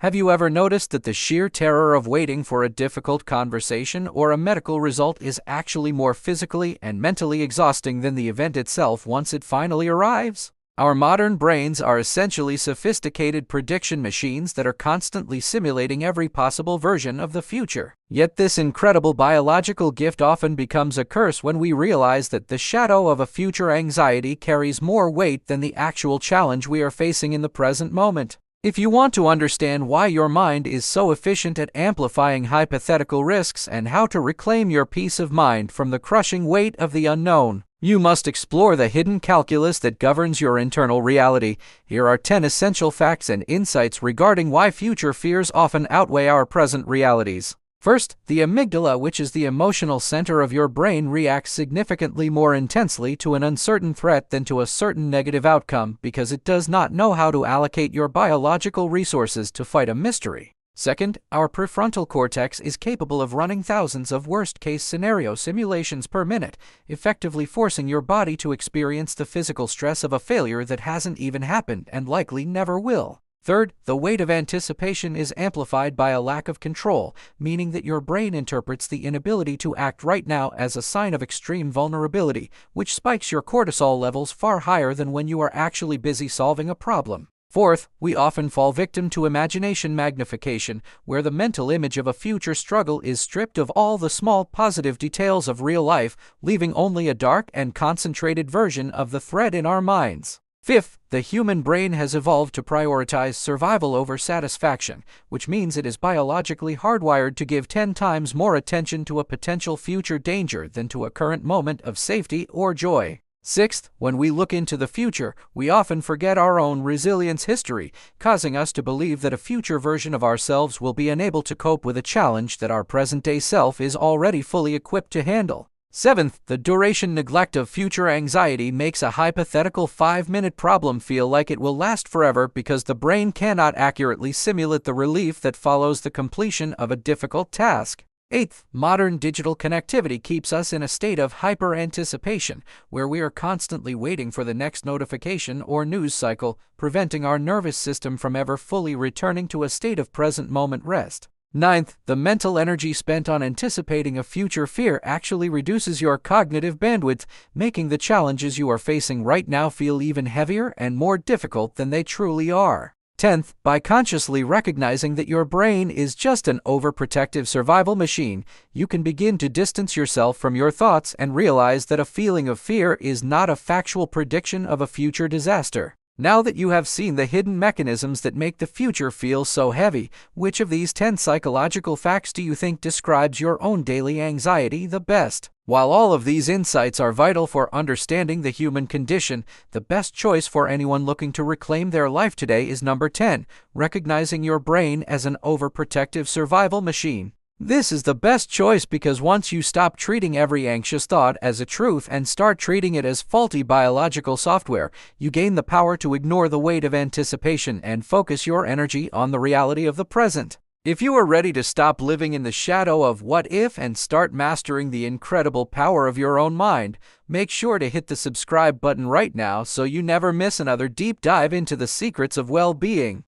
Have you ever noticed that the sheer terror of waiting for a difficult conversation or a medical result is actually more physically and mentally exhausting than the event itself once it finally arrives? Our modern brains are essentially sophisticated prediction machines that are constantly simulating every possible version of the future. Yet this incredible biological gift often becomes a curse when we realize that the shadow of a future anxiety carries more weight than the actual challenge we are facing in the present moment. If you want to understand why your mind is so efficient at amplifying hypothetical risks and how to reclaim your peace of mind from the crushing weight of the unknown, you must explore the hidden calculus that governs your internal reality. Here are 10 essential facts and insights regarding why future fears often outweigh our present realities. First, the amygdala, which is the emotional center of your brain, reacts significantly more intensely to an uncertain threat than to a certain negative outcome because it does not know how to allocate your biological resources to fight a mystery. Second, our prefrontal cortex is capable of running thousands of worst-case scenario simulations per minute, effectively forcing your body to experience the physical stress of a failure that hasn't even happened and likely never will. Third, the weight of anticipation is amplified by a lack of control, meaning that your brain interprets the inability to act right now as a sign of extreme vulnerability, which spikes your cortisol levels far higher than when you are actually busy solving a problem. Fourth, we often fall victim to imagination magnification, where the mental image of a future struggle is stripped of all the small positive details of real life, leaving only a dark and concentrated version of the threat in our minds. Fifth, the human brain has evolved to prioritize survival over satisfaction, which means it is biologically hardwired to give 10 times more attention to a potential future danger than to a current moment of safety or joy. Sixth, when we look into the future, we often forget our own resilience history, causing us to believe that a future version of ourselves will be unable to cope with a challenge that our present-day self is already fully equipped to handle. Seventh, the duration neglect of future anxiety makes a hypothetical 5-minute problem feel like it will last forever because the brain cannot accurately simulate the relief that follows the completion of a difficult task. Eighth, modern digital connectivity keeps us in a state of hyper-anticipation, where we are constantly waiting for the next notification or news cycle, preventing our nervous system from ever fully returning to a state of present-moment rest. Ninth, the mental energy spent on anticipating a future fear actually reduces your cognitive bandwidth, making the challenges you are facing right now feel even heavier and more difficult than they truly are. 10th, by consciously recognizing that your brain is just an overprotective survival machine, you can begin to distance yourself from your thoughts and realize that a feeling of fear is not a factual prediction of a future disaster. Now that you have seen the hidden mechanisms that make the future feel so heavy, which of these 10 psychological facts do you think describes your own daily anxiety the best? While all of these insights are vital for understanding the human condition, the best choice for anyone looking to reclaim their life today is number 10, recognizing your brain as an overprotective survival machine. This is the best choice because once you stop treating every anxious thought as a truth and start treating it as faulty biological software, you gain the power to ignore the weight of anticipation and focus your energy on the reality of the present. If you are ready to stop living in the shadow of what if and start mastering the incredible power of your own mind, make sure to hit the subscribe button right now so you never miss another deep dive into the secrets of well-being.